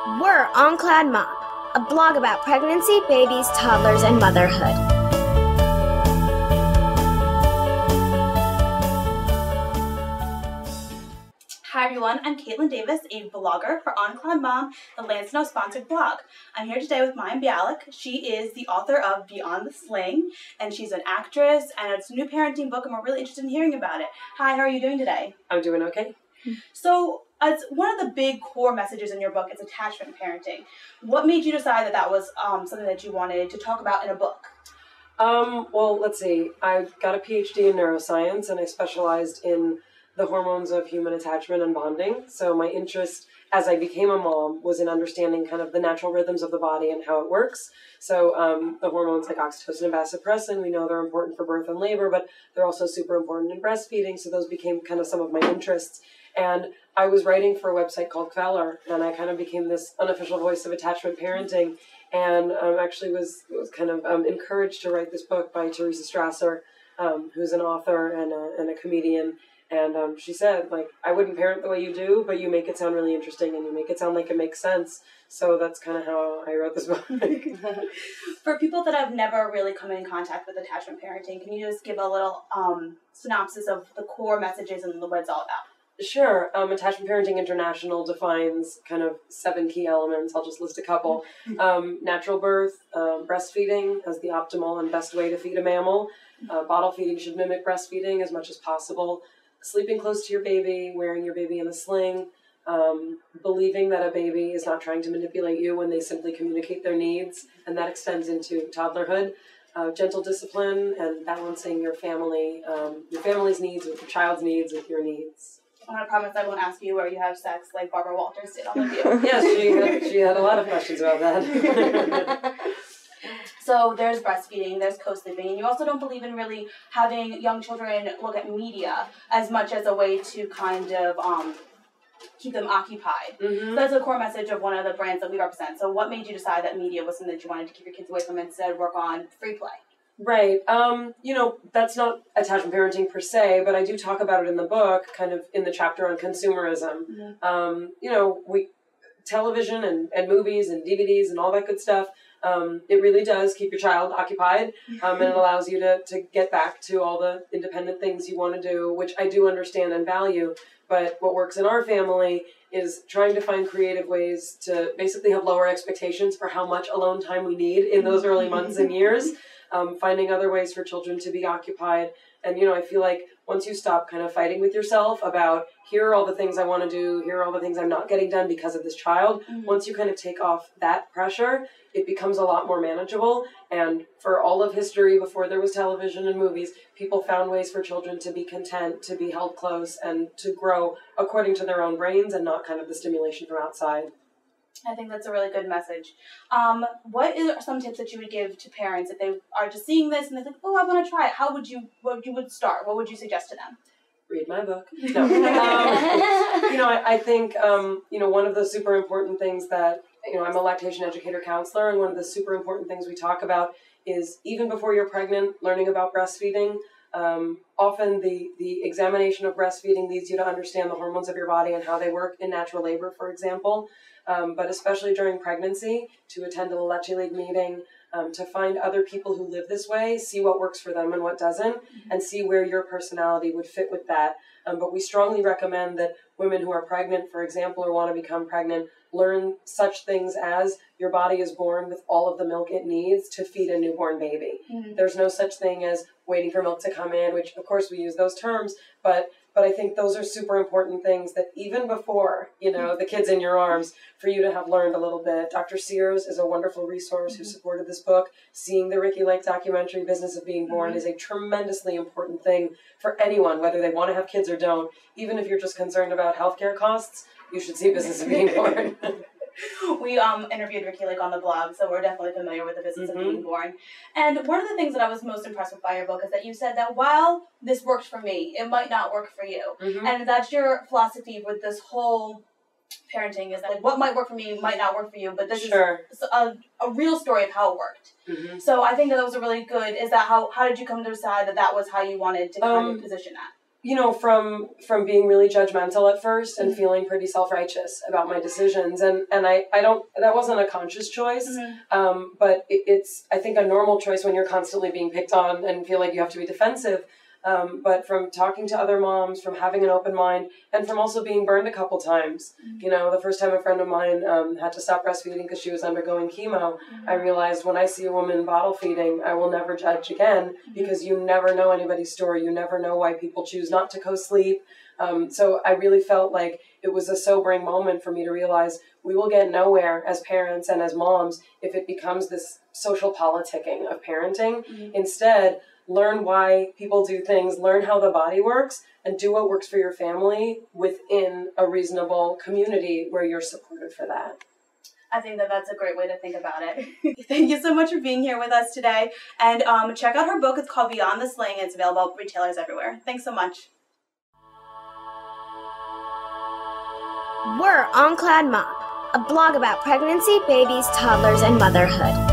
We're OnCloudMom, a blog about pregnancy, babies, toddlers, and motherhood. Hi everyone, I'm Caitlin Davis, a blogger for OnCloudMom, the Lansnow-sponsored blog. I'm here today with Mayim Bialik. She is the author of Beyond the Sling, and she's an actress, and it's a new parenting book, and we're really interested in hearing about it. Hi, how are you doing today? I'm doing okay. So, as one of the big core messages in your book is attachment parenting. What made you decide that that was something that you wanted to talk about in a book? Well, let's see. I got a Ph.D. in neuroscience, and I specialized in the hormones of human attachment and bonding. So my interest as I became a mom was in understanding kind of the natural rhythms of the body and how it works. So the hormones like oxytocin and vasopressin, we know they're important for birth and labor, but they're also super important in breastfeeding. So those became kind of some of my interests. And I was writing for a website called Fowler, and I kind of became this unofficial voice of attachment parenting, and actually was kind of encouraged to write this book by Teresa Strasser, who's an author and a comedian. And she said, like, I wouldn't parent the way you do, but you make it sound really interesting and you make it sound like it makes sense. So that's kind of how I wrote this book. For people that have never really come in contact with attachment parenting, can you just give a little synopsis of the core messages and what it's all about? Sure. Attachment Parenting International defines kind of 7 key elements. I'll just list a couple. Natural birth, breastfeeding as the optimal and best way to feed a mammal. Bottle feeding should mimic breastfeeding as much as possible. Sleeping close to your baby, wearing your baby in a sling, believing that a baby is not trying to manipulate you when they simply communicate their needs, and that extends into toddlerhood. Gentle discipline and balancing your family's needs with your child's needs with your needs. I'm going to promise I won't ask you where you have sex like Barbara Walters did on The View. Yes, she had a lot of questions about that. So there's breastfeeding, there's co-sleeping, and you also don't believe in really having young children look at media as much as a way to kind of keep them occupied. Mm-hmm. So that's a core message of one of the brands that we represent. So what made you decide that media was something that you wanted to keep your kids away from and instead work on free play? Right. That's not attachment parenting per se, but I do talk about it in the book, kind of in the chapter on consumerism. Mm-hmm. Television and movies and DVDs and all that good stuff, it really does keep your child occupied, and it allows you to get back to all the independent things you want to do, which I do understand and value. But what works in our family is trying to find creative ways to basically have lower expectations for how much alone time we need in those early months and years, finding other ways for children to be occupied. And, I feel like once you stop kind of fighting with yourself about, here are all the things I want to do, here are all the things I'm not getting done because of this child, once you kind of take off that pressure, it becomes a lot more manageable. And for all of history, before there was television and movies, people found ways for children to be content, to be held close, and to grow according to their own brains and not kind of the stimulation from outside. I think that's a really good message. What are some tips that you would give to parents if they are just seeing this and they think, oh, I want to try it? How would you start? What would you suggest to them? Read my book. No. I think, one of the super important things that, I'm a lactation educator counselor, and one of the super important things we talk about is even before you're pregnant, learning about breastfeeding. Often the examination of breastfeeding leads you to understand the hormones of your body and how they work in natural labor, for example. But especially during pregnancy, to attend a Leche League meeting, to find other people who live this way, see what works for them and what doesn't, and see where your personality would fit with that. But we strongly recommend that women who are pregnant, for example, or want to become pregnant, learn such things as your body is born with all of the milk it needs to feed a newborn baby. Mm-hmm. There's no such thing as waiting for milk to come in, which of course we use those terms, but I think those are super important things that even before, the kid's in your arms, for you to have learned a little bit. Dr. Sears is a wonderful resource who supported this book. Seeing the Ricky Lake documentary, Business of Being Born, is a tremendously important thing for anyone, whether they want to have kids or don't. Even if you're just concerned about healthcare costs, you should see Business of Being Born. We interviewed Ricky Lake on the blog, so we're definitely familiar with the business of being born. And one of the things that I was most impressed with by your book is that you said that while this worked for me, it might not work for you. Mm-hmm. And that's your philosophy with this whole parenting, is that what might work for me might not work for you, but this is a real story of how it worked. Mm-hmm. So I think that was a really good, is that how did you come to decide that was how you wanted to kind of position that? from being really judgmental at first and feeling pretty self-righteous about my decisions. And I don't, that wasn't a conscious choice, but it's, I think, a normal choice when you're constantly being picked on and feel like you have to be defensive. But from talking to other moms, from having an open mind, and from also being burned a couple times. The first time a friend of mine had to stop breastfeeding because she was undergoing chemo, I realized when I see a woman bottle feeding, I will never judge again, because you never know anybody's story. You never know why people choose not to co-sleep. So I really felt like it was a sobering moment for me to realize we will get nowhere as parents and as moms if it becomes this social politicking of parenting. Instead, learn why people do things, learn how the body works, and do what works for your family within a reasonable community where you're supported for that. I think that that's a great way to think about it. Thank you so much for being here with us today. And check out her book. It's called Beyond the Sling. It's available at retailers everywhere. Thanks so much. We're OnCloudMom, a blog about pregnancy, babies, toddlers, and motherhood.